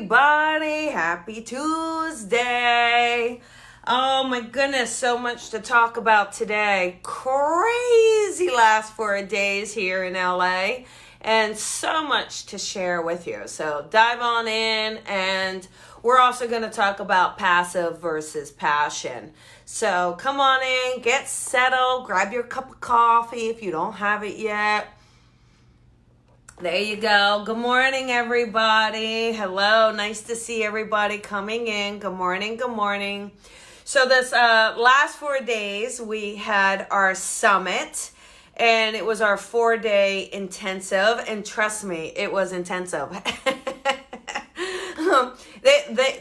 everybody. Happy Tuesday. Oh my goodness, so much to talk about today. Crazy last 4 days here in LA and so much to share with you. So dive on in, and we're also going to talk about passive versus passion. So come on in, get settled, grab your cup of coffee if you don't have it yet. There you go. Good morning, everybody. Hello. Nice to see everybody coming in. Good morning. Good morning. So this last 4 days, we had our summit, and it was our 4-day intensive. And trust me, it was intensive.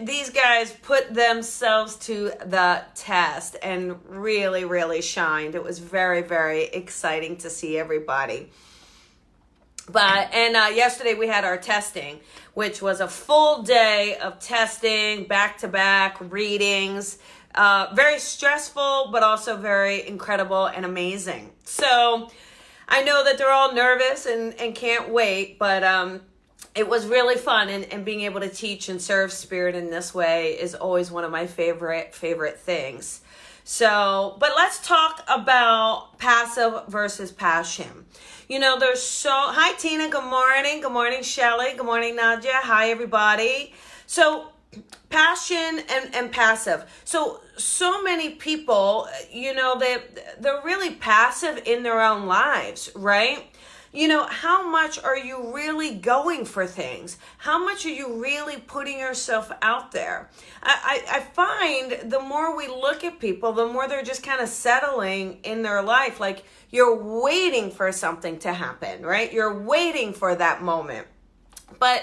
These guys put themselves to the test and really, really shined. It was very, very exciting to see everybody. And yesterday we had our testing, which was a full day of testing, back-to-back readings. Very stressful, but also very incredible and amazing. So I know that they're all nervous and can't wait, but it was really fun. And being able to teach and serve Spirit in this way is always one of my favorite things. So, but let's talk about passive versus passion. You know, hi Tina, good morning. Good morning, Shelly. Good morning, Nadia. Hi, everybody. So, passion and passive. So many people, you know, they're really passive in their own lives, right? You know, how much are you really going for things? How much are you really putting yourself out there? I find the more we look at people, the more they're just kind of settling in their life. Like you're waiting for something to happen, right? You're waiting for that moment. But,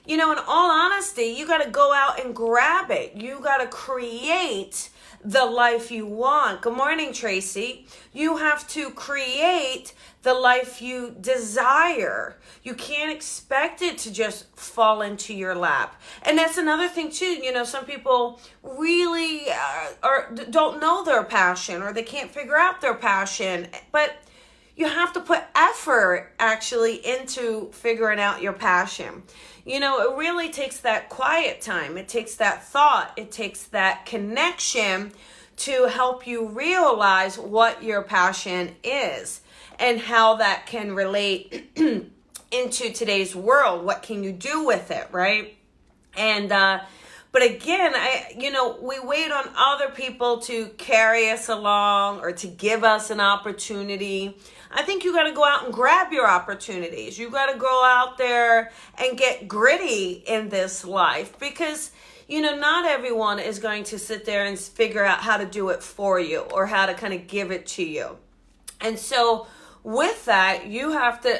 you know, in all honesty, you got to go out and grab it. You got to create the life you want. Good morning, Tracy. You have to create the life you desire. You can't expect it to just fall into your lap. And that's another thing too. You know, some people really don't know their passion, or they can't figure out their passion. But you have to put effort actually into figuring out your passion. You know, it really takes that quiet time. It takes that thought. It takes that connection to help you realize what your passion is and how that can relate into today's world. What can you do with it, right? And but again, we wait on other people to carry us along or to give us an opportunity. I think you got to go out and grab your opportunities. You got to go out there and get gritty in this life, because, you know, not everyone is going to sit there and figure out how to do it for you or how to kind of give it to you. And so with that, you have to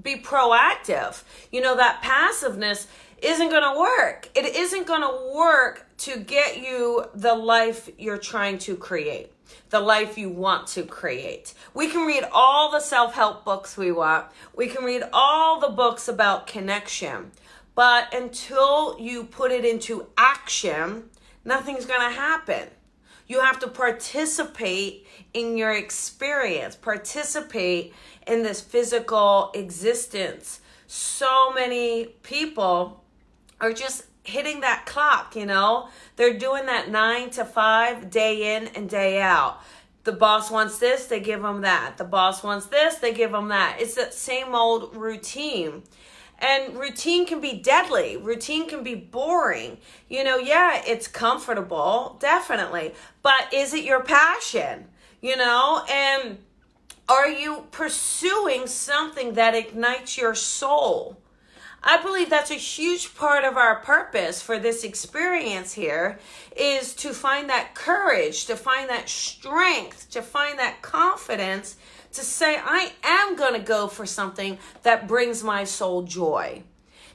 be proactive. You know, that passiveness isn't going to work. It isn't going to work to get you the life you're trying to create, the life you want to create. We can read all the self-help books we want. We can read all the books about connection. But until you put it into action, nothing's going to happen. You have to participate in your experience, participate in this physical existence. So many people are just hitting that clock, you know. They're doing that 9 to 5, day in and day out. The boss wants this, they give them that. The boss wants this, they give them that. It's that same old routine. And routine can be deadly. Routine can be boring. You know, yeah, it's comfortable, definitely. But is it your passion? You know, and are you pursuing something that ignites your soul? I believe that's a huge part of our purpose for this experience here, is to find that courage, to find that strength, to find that confidence, to say, I am going to go for something that brings my soul joy.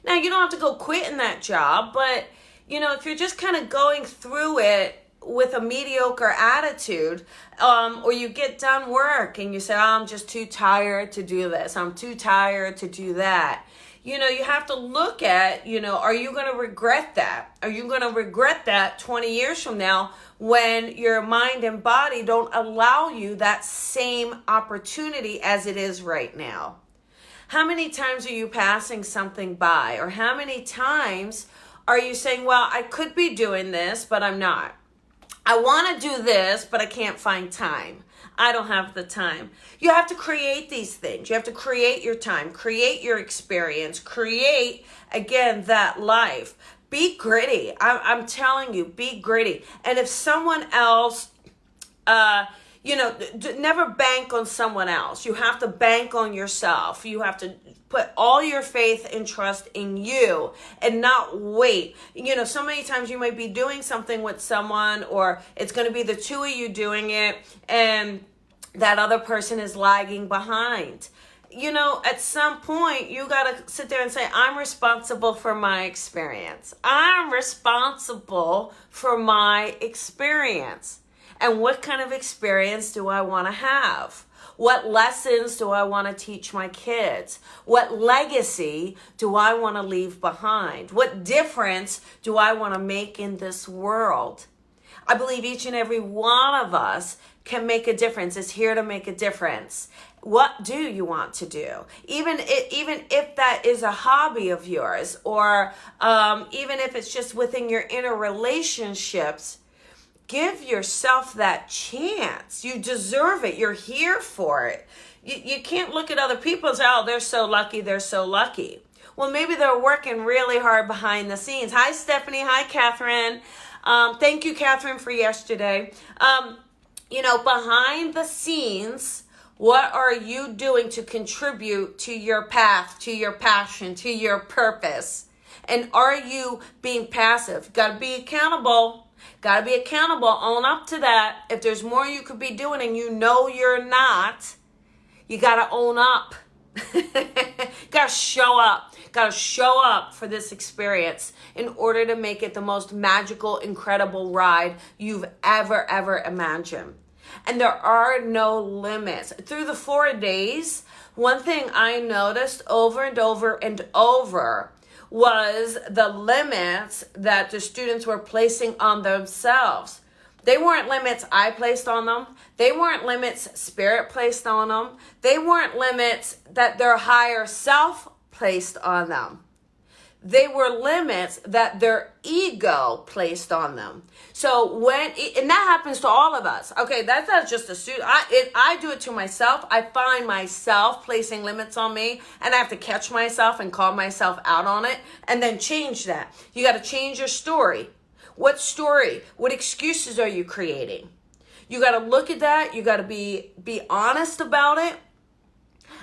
Now, you don't have to go quitting that job, but, you know, if you're just kind of going through it with a mediocre attitude, or you get done work and you say, I'm just too tired to do this, I'm too tired to do that. You know, you have to look at, you know, are you going to regret that? Are you going to regret that 20 years from now when your mind and body don't allow you that same opportunity as it is right now? How many times are you passing something by? Or how many times Are you saying, well, I could be doing this, but I'm not? I want to do this, but I can't find time. I don't have the time. You have to create these things. You have to create your time, create your experience, create, again, that life. Be gritty. I'm telling you, be gritty. And if someone else, never bank on someone else. You have to bank on yourself. You have to put all your faith and trust in you and not wait. So many times you might be doing something with someone, or it's going to be the two of you doing it, and that other person is lagging behind. At some point, you got to sit there and say, I'm responsible for my experience. I'm responsible for my experience. And what kind of experience do I want to have? What lessons do I want to teach my kids? What legacy do I want to leave behind? What difference do I want to make in this world? I believe each and every one of us can make a difference, is here to make a difference. What do you want to do? Even if that is a hobby of yours, or even if it's just within your inner relationships, give yourself that chance. You deserve it. You're here for it. You can't look at other people and say, oh, they're so lucky, they're so lucky. Well, maybe they're working really hard behind the scenes. Hi, Stephanie. Hi, Catherine. Thank you, Catherine, for yesterday. Behind the scenes, what are you doing to contribute to your path, to your passion, to your purpose? And are you being passive? Got to be accountable. Got to be accountable. Own up to that. If there's more you could be doing and you're not, you got to own up. Got to show up. Got to show up for this experience in order to make it the most magical, incredible ride you've ever imagined. And there are no limits. Through the 4 days, one thing I noticed over and over was the limits that the students were placing on themselves. They weren't limits I placed on them. They weren't limits Spirit placed on them. They weren't limits that their higher self placed on them. They were limits that their ego placed on them. So and that happens to all of us. Okay, that's not just a student. I do it to myself. I find myself placing limits on me, and I have to catch myself and call myself out on it, and then change that. You got to change your story. What story? What excuses are you creating? You got to look at that. You got to be honest about it,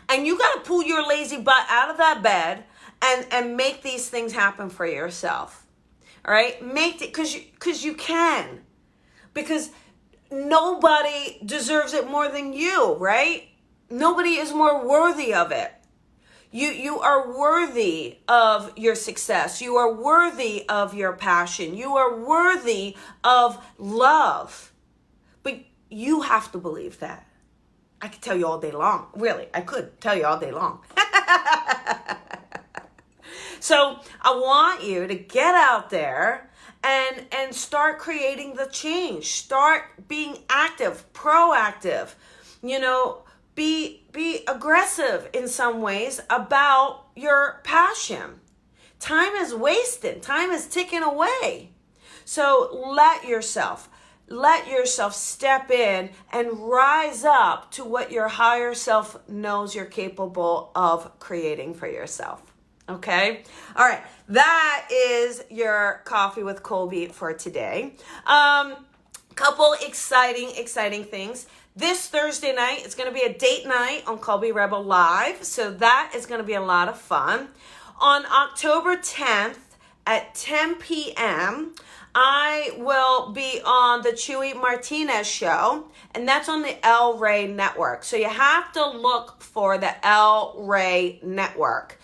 and you got to pull your lazy butt out of that bed and make these things happen for yourself. All right? Make it, because you can. Because nobody deserves it more than you, right? Nobody is more worthy of it. You are worthy of your success. You are worthy of your passion. You are worthy of love. But you have to believe that. I could tell you all day long. Really, I could tell you all day long. So I want you to get out there and start creating the change. Start being active, proactive. Be aggressive in some ways about your passion. Time is wasted. Time is ticking away. So let yourself step in and rise up to what your higher self knows you're capable of creating for yourself. Okay? All right. That is your Coffee with Colby for today. Couple exciting things. This Thursday night, it's going to be a date night on Colby Rebel Live. So that is going to be a lot of fun. On October 10th at 10 p.m., I will be on the Chuy Martinez show, and that's on the El Rey Network. So you have to look for the El Rey Network.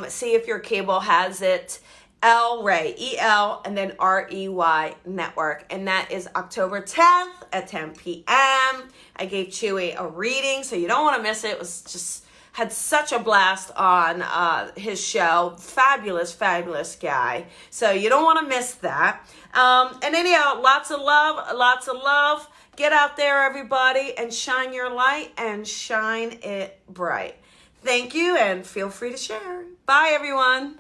See if your cable has it. El Rey, E-L, and then R-E-Y Network. And that is October 10th at 10 p.m. I gave Chuy a reading, so you don't want to miss it. It was just, had such a blast on his show. Fabulous guy. So you don't want to miss that. And anyhow, lots of love. Get out there, everybody, and shine your light and shine it bright. Thank you, and feel free to share. Bye, everyone.